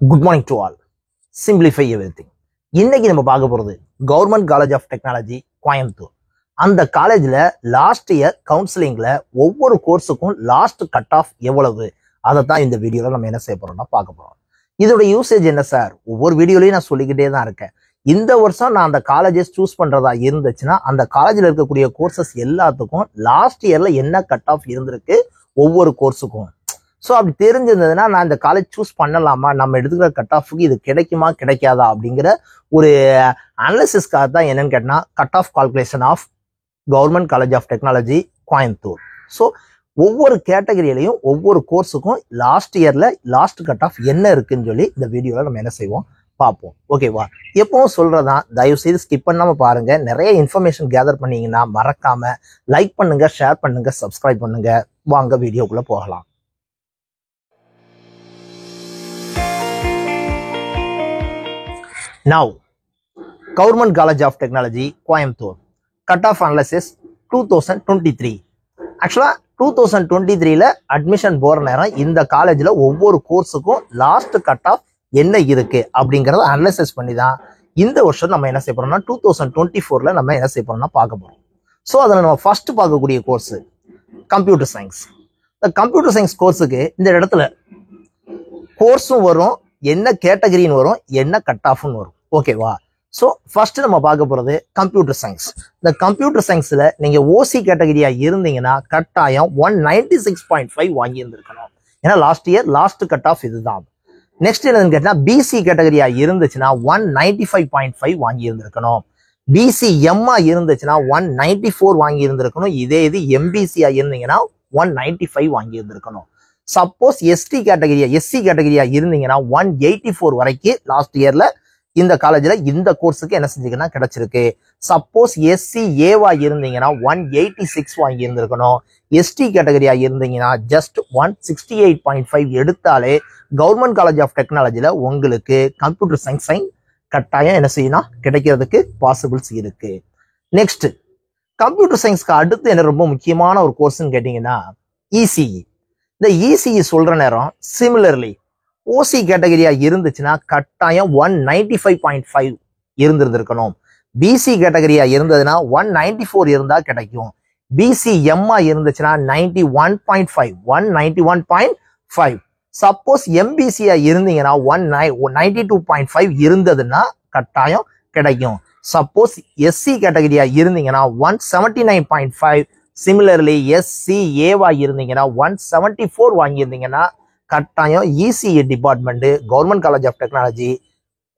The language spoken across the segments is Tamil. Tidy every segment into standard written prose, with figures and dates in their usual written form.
Good morning to all. Simplify everything. இன்னைக்கு நம்ம பார்க்க போறது government college of technology Coimbatore. அந்த காலேஜ்ல லாஸ்ட் இயர் கவுன்சிலிங்ல ஒவ்வொரு கோர்ஸுக்கும் லாஸ்ட் கட் ஆஃப் எவ்வளவு அதை தான் இந்த வீடியோல நம்ம என்ன செய்ய போறோம்னா பார்க்க போறோம். இதோட யூசேஜ் என்ன சார்? ஒவ்வொரு வீடியோலையும் நான் சொல்லிக்கிட்டே தான் இருக்கேன். இந்த வருஷம் நான் அந்த காலேஜஸ் சூஸ் பண்றதா இருந்துச்சுன்னா அந்த காலேஜ்ல இருக்கக்கூடிய கோர்சஸ் எல்லாத்துக்கும் லாஸ்ட் இயர்ல என்ன கட் ஆஃப் இருந்திருக்கு ஒவ்வொரு கோர்ஸுக்கும். ஸோ அப்படி தெரிஞ்சிருந்ததுன்னா நான் இந்த காலேஜ் சூஸ் பண்ணலாமா, நம்ம எடுத்துக்கிற கட் ஆஃபுக்கு இது கிடைக்குமா கிடைக்காதா அப்படிங்கிற ஒரு அனாலிசிஸ்க்காக தான் என்னன்னு கேட்டா cut off calculation of government college of technology Coimbatore. So ஒவ்வொரு கேட்டகரியிலையும் ஒவ்வொரு கோர்ஸுக்கும் லாஸ்ட் இயர்ல லாஸ்ட் கட் ஆஃப் என்ன இருக்குன்னு சொல்லி இந்த வீடியோல நம்ம என்ன செய்வோம் பார்ப்போம். ஓகேவா? எப்பவும் சொல்றதான், தயவு செய்து ஸ்கிப் பண்ணாம பாருங்க. நிறைய இன்ஃபர்மேஷன் கேதர் பண்ணீங்கன்னா மறக்காம லைக் பண்ணுங்க, ஷேர் பண்ணுங்க, சப்ஸ்கிரைப் பண்ணுங்க. வாங்க வீடியோக்குள்ள போகலாம். Now, Government College of Technology, Coimbatore, cut-off analysis 2023. Actually, 2023ல admission போற நேரம் இந்த காலேஜ்ல ஒவ்வொரு கோர்ஸுக்கும் லாஸ்ட் கட் ஆஃப் என்ன இருக்கு அப்படிங்கறத அனலைசிஸ் பண்ணி தான் இந்த வருஷம் நம்ம என்ன செய்ய போறோம்னா 2024ல நம்ம என்ன செய்ய போறோம்னா பார்க்க போறோம். ஸோ அதில் நம்ம ஃபர்ஸ்ட் பார்க்கக்கூடிய கோர்ஸ் கம்ப்யூட்டர் சயின்ஸ். இந்த கம்ப்யூட்டர் சயின்ஸ் கோர்ஸுக்கு இந்த இடத்துல கோர்ஸும் வரும், என்ன கேட்டகரின்னு வரும், என்ன கட் ஆஃப்னு வரும். ஓகேவா? ஸோ ஃபர்ஸ்ட் நம்ம பார்க்க போறது கம்ப்யூட்டர் சயின்ஸ். இந்த கம்ப்யூட்டர் சயின்ஸ்ல நீங்க ஓசி கேட்டகரியா இருந்தீங்கன்னா கட்டாயம் 196.5 வாங்கி இருந்திருக்கணும். ஏன்னா last year last cut of இதுதான். நெக்ஸ்ட் என்னன்னு கேட்டா பிசி கேட்டகரியா இருந்துச்சுன்னா 195.5 வாங்கி இருந்திருக்கணும். பிசி எம்மா இருந்துச்சுன்னா 194 வாங்கி இருந்திருக்கணும். இதே இது எம்பிசியா இருந்தீங்கன்னா 195 வாங்கி இருந்திருக்கணும். சப்போஸ் எஸ்சி கேட்டகரியா இருந்தீங்கன்னா 184 வரைக்கும் லாஸ்ட் இயர்ல இந்த காலேஜ்ல இந்த கோர்ஸுக்கு என்ன செஞ்சீங்கன்னா கிடைச்சிருக்கு. சப்போஸ் எஸ்சி ஏவா இருந்தீங்கன்னா 186 வாங்கி இருந்திருக்கணும். எஸ்டி கேட்டகரியா இருந்தீங்கன்னா ஜஸ்ட் 168.5 எடுத்தாலே கவர்மெண்ட் காலேஜ் ஆஃப் டெக்னாலஜில உங்களுக்கு கம்ப்யூட்டர் சயின்ஸ் கட்டாயம் என்ன செய்யணும் கிடைக்கிறதுக்கு பாசிபிள்ஸ் இருக்கு. நெக்ஸ்ட் கம்ப்யூட்டர் சயின்ஸ்க்கு அடுத்து என்ன ரொம்ப முக்கியமான ஒரு கோர்ஸ்ன்னு கேட்டீங்கன்னா இசிஇ. இந்த இசிஇ சொல்ற நேரம் சிமிலர்லி ஓசி கேட்டகரியா இருந்துச்சுன்னா கட்டாயம் 195.5 இருந்திருக்கணும். பிசி கேட்டகரியா இருந்ததுன்னா 194 இருந்தா கிடைக்கும். பிசி எம்மா இருந்துச்சுன்னா 191.5 சப்போஸ் எம்பிசியா இருந்தீங்கன்னா 192.5 இருந்ததுன்னா கட்டாயம் கிடைக்கும். சப்போஸ் எஸ்சி கேட்டகரியா இருந்தீங்கன்னா 179.5, சிமிலர்லி எஸ்சி ஏவா இருந்தீங்கன்னா 174 வாங்கியிருந்தீங்கன்னா கட்டாயம் ECE department government college of technology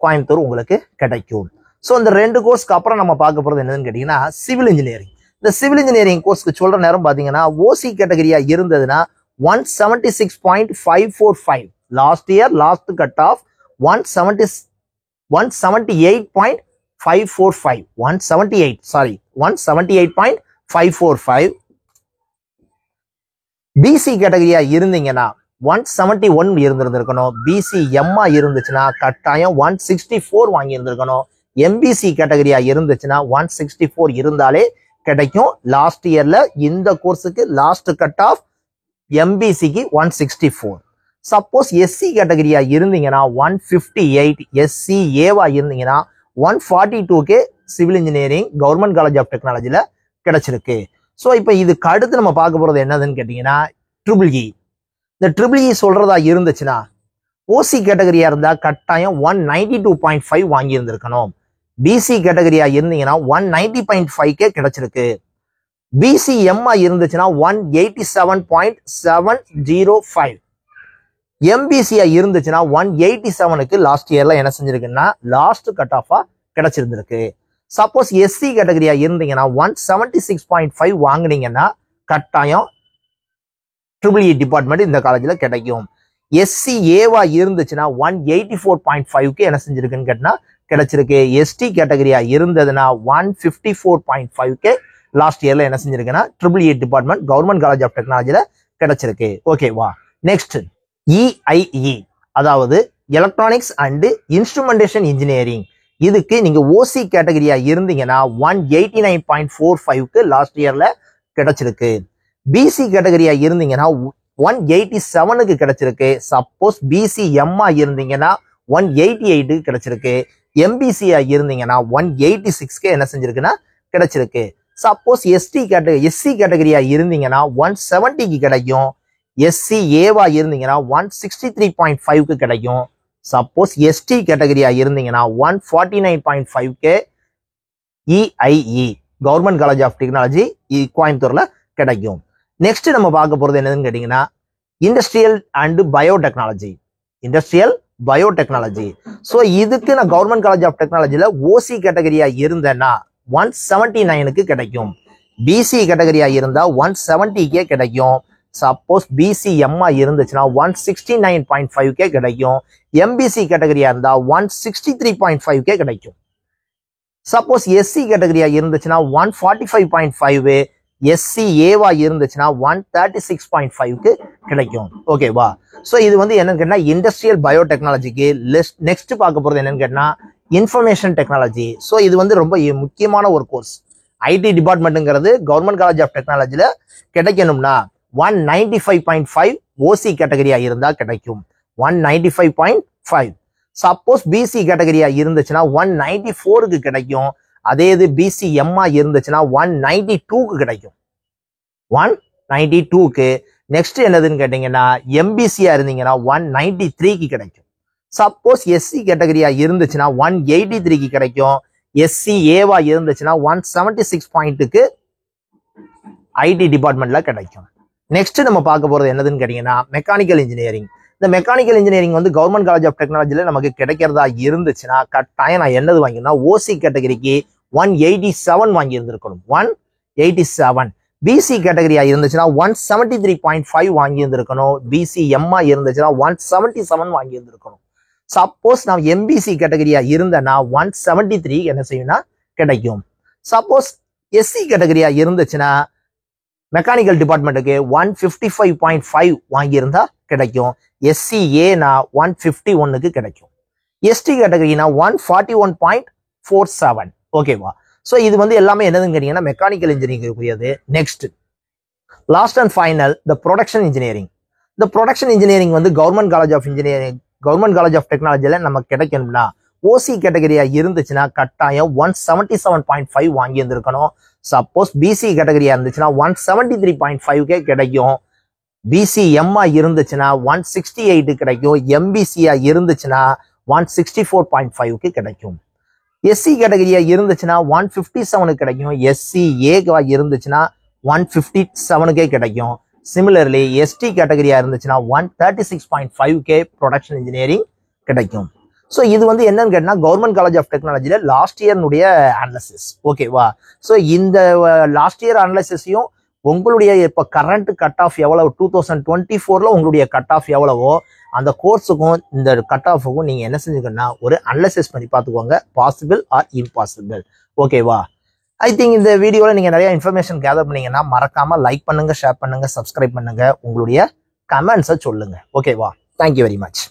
Coimbatore உங்களுக்கு கிடைக்கும். ஸோ இந்த ரெண்டு கோர்ஸ்க்கு அப்புறம் நம்ம பார்க்க போறது என்னன்னு கேட்டீங்கன்னா சிவில் இன்ஜினியரிங். இந்த சிவில் இன்ஜினியரிங் கோர்ஸ்க்கு சொல்ற நேரம் பாத்தீங்கன்னா ஓசி கேட்டகரியா இருந்ததுன்னா 176.545 last year last cut off 178.545 BC கேட்டகரியா இருந்தீங்கன்னா 171 இருந்திருக்கணும். பிசி எம்மா இருந்துச்சுன்னா கட்டாயம் 164 வாங்கி இருந்திருக்கணும். எம்பிசி கேட்டகரியா இருந்துச்சுன்னா 164 இருந்தாலே கிடைக்கும். லாஸ்ட் இயர்ல இந்த கோர்ஸுக்கு லாஸ்ட் கட் ஆஃப் எம்பிசிக்கு 164. சப்போஸ் எஸ்சி கேட்டகரியா இருந்தீங்கன்னா 158, எஸ்சி ஏவா இருந்தீங்கன்னா 142 civil engineering government college of டெக்னாலஜில கிடைச்சிருக்கு. ஸோ இப்போ இதுக்கு அடுத்து நம்ம பார்க்க போறது என்னதுன்னு கேட்டீங்கன்னா ட்ரிபிள்இ. இந்த ட்ரிபிள்இ சொல்றதா இருந்துச்சுன்னா ஓசி கேட்டகரியா இருந்தா கட்டாயம் 192.5 வாங்கி இருந்திருக்கணும். பிசி கேட்டகரியா இருந்தீங்கன்னா 190.5 கிடைச்சிருக்கு. பிசி எம்மா இருந்துச்சுன்னா 187.705. எம்பிசியா இருந்துச்சுன்னா 187க்கு லாஸ்ட் இயர்ல என்ன செஞ்சிருக்குன்னா லாஸ்ட் கட் ஆஃபா கிடைச்சிருந்திருக்கு. சப்போஸ் எஸ்சி கேட்டகரியா இருந்தீங்கன்னா 176.5 வாங்கினீங்கன்னா கட்டாயம் ட்ரிபிள்இ டிபார்ட்மெண்ட் இந்த காலேஜ்ல கிடைக்கும். எஸ்சி ஏவா இருந்துச்சுன்னா 184.5க்கு என்ன செஞ்சிருக்குன்னு கேட்டா கிடைச்சிருக்கு. எஸ்டி கேட்டகரியா இருந்ததுன்னா 154.5க்கு லாஸ்ட் இயர்ல என்ன செஞ்சிருக்குன்னா triple E department government college of டெக்னாலஜில கிடைச்சிருக்கு. ஓகேவா? நெக்ஸ்ட் இஐஇ, அதாவது எலக்ட்ரானிக்ஸ் அண்ட் இன்ஸ்ட்ருமெண்டேஷன் இன்ஜினியரிங். இதுக்கு நீங்க ஓசி கேட்டகரியா இருந்தீங்கன்னா 189.45க்கு லாஸ்ட் இயர்ல கிடைச்சிருக்கு. பிசி கேட்டகரியா இருந்தீங்கன்னா 187க்கு கிடைச்சிருக்கு. சப்போஸ் பிசி எம்மா இருந்தீங்கன்னா 188 கிடைச்சிருக்கு. எம்பிசியா இருந்தீங்கன்னா 186க்கு என்ன செஞ்சிருக்குன்னா கிடைச்சிருக்கு. சப்போஸ் எஸ்சி கேட்டகரியா இருந்தீங்கன்னா 170க்கு கிடைக்கும். எஸ்சி ஏவா இருந்தீங்கன்னா 163.5க்கு கிடைக்கும். சப்போஸ் எஸ்டி கேட்டகரியா இருந்தீங்கன்னா 149.5க்கு EIE government college of technology கோயம்புத்தூர்ல கிடைக்கும். நெக்ஸ்ட் நம்ம பார்க்க போறது என்னதுன்னு கேட்டீங்கன்னா இண்டஸ்ட்ரியல் அண்ட் பயோடெக்னாலஜி. ஸோ இதுக்கு நான் கவர்மெண்ட் காலேஜ் ஆஃப் டெக்னாலஜில ஓசி கேட்டகரியா இருந்தேன்னா 179க்கு கிடைக்கும். பிசி கேட்டகரியா இருந்தா 170க்கே கிடைக்கும். சப்போஸ் பிசி எம்மா இருந்துச்சுன்னா 169.5க்கே கிடைக்கும். எம்பிசி கேட்டகரியா இருந்தா 163.5க்கே கிடைக்கும். சப்போஸ் எஸ்சி கேட்டகரியா இருந்துச்சுன்னா 145.5, எஸ்சி ஏவா இருந்துச்சுன்னா 136.5க்கு கிடைக்கும். ஓகேவா? ஸோ இது வந்து என்னன்னு கேட்டா இண்டஸ்ட்ரியல் பயோடெக்னாலஜிக்கு. நெக்ஸ்ட் பார்க்க போறது என்னன்னு கேட்டா இன்ஃபர்மேஷன் டெக்னாலஜி. ஸோ இது வந்து ரொம்ப முக்கியமான ஒரு கோர்ஸ். ஐடி டிபார்ட்மெண்ட்டுங்கிறது கவர்மெண்ட் காலேஜ் ஆஃப் டெக்னாலஜில கிடைக்கணும்னா 195.5 ஓசி கேட்டகரியா இருந்தா கிடைக்கும். 195.5. சப்போஸ் பிசி கேட்டகரியா இருந்துச்சுன்னா 194க்கு கிடைக்கும். அதே இது பிசி எம்மா இருந்துச்சுன்னா 192க்கு கிடைக்கும். 192க்கு. நெக்ஸ்ட் என்னதுன்னு கேட்டீங்கன்னா எம்பிசியா இருந்தீங்கன்னா 193க்கு கிடைக்கும். சப்போஸ் எஸ்சி கேட்டகரியா இருந்துச்சுன்னா 183க்கு கிடைக்கும். எஸ்சி ஏவா இருந்துச்சுன்னா 176.க்கு ஐடி டிபார்ட்மெண்ட்ல கிடைக்கும். நெக்ஸ்ட் நம்ம பார்க்க போறது என்னதுன்னு கேட்டீங்கன்னா மெக்கானிக்கல் இன்ஜினியரிங். இந்த மெக்கானிக்கல் இன்ஜினியரிங் வந்து கவர்மெண்ட் காலேஜ் ஆஃப் டெக்னாலஜில நமக்கு கிடைக்கிறதா இருந்துச்சுன்னா கட்டாயம் நான் என்னது வாங்கினா ஓசி கேட்டகரிக்கு 187 வாங்கி இருந்திருக்கணும். 187. பிசி கேட்டகரியா இருந்துச்சுன்னா 173.5 வாங்கி இருந்திருக்கணும். பிசி எம்மா இருந்துச்சுன்னா 177 வாங்கி இருந்திருக்கணும். சப்போஸ் நான் எம்பிசி கேட்டகரியா இருந்தேன்னா 173 என்ன செய்யும்னா கிடைக்கும். சப்போஸ் எஸ்சி கேட்டகரியா இருந்துச்சுன்னா மெக்கானிக்கல் டிபார்ட்மெண்ட்டுக்கு 155.5 வாங்கியிருந்தா கிடைக்கும். எஸ்சி ஏனா 151க்கு கிடைக்கும். எஸ்டி கேட்டகரினா 141.47. ஓகேவா? ஸோ இது வந்து எல்லாமே என்னதுன்னு கேட்டீங்கன்னா மெக்கானிக்கல் இன்ஜினியரிங் கூடியது. Next last and final the production engineering. இந்த ப்ரொடக்ஷன் இன்ஜினியரிங் வந்து கவர்மெண்ட் காலேஜ் ஆஃப் டெக்னாலஜில நமக்கு கிடைக்கணும்னா ஓசி கேட்டகரியா இருந்துச்சுன்னா கட்டாயம் 177.5 வாங்கி இருந்திருக்கணும். சப்போஸ் பிசி கேட்டகரியா இருந்துச்சுன்னா 173.5க்கே கிடைக்கும். பிசி எம்மா இருந்துச்சுன்னா 168 கிடைக்கும். எம்பிசியா இருந்துச்சுன்னா 164.5க்கு கிடைக்கும். எஸ்சி கேட்டகரியா இருந்துச்சுன்னா 157க்கு கிடைக்கும். எஸ்சி ஏவா இருந்துச்சுன்னா 157க்கே கிடைக்கும். சிமிலர்லி எஸ்டி கேட்டகரியா இருந்துச்சுன்னா 136.5க்கே ப்ரொடக்ஷன் இன்ஜினியரிங் கிடைக்கும். ஸோ இது வந்து என்னன்னு கேட்டா கவர்மெண்ட் காலேஜ் ஆஃப் டெக்னாலஜில லாஸ்ட் இயர்னுடைய அனாலிசிஸ். ஓகேவா? ஸோ இந்த லாஸ்ட் இயர் அனாலிசிஸையும் உங்களுடைய இப்போ கரண்ட் கட் ஆஃப் எவ்வளவு 2024ல உங்களுடைய கட் ஆஃப் எவ்வளவோ அந்த கோர்ஸுக்கும் இந்த கட் ஆஃபுக்கும் நீங்க என்ன செஞ்சுக்கணும்னா ஒரு அனலைசிஸ் பண்ணி பார்த்துக்கோங்க. Possible or impossible. ஓகேவா? ஐ திங்க் இந்த வீடியோவில் நீங்க நிறைய இன்ஃபர்மேஷன் கேதர் பண்ணீங்கன்னா மறக்காம லைக் பண்ணுங்க, ஷேர் பண்ணுங்க, சப்ஸ்கிரைப் பண்ணுங்க, உங்களுடைய கமெண்ட்ஸை சொல்லுங்க. ஓகேவா? Thank you very much.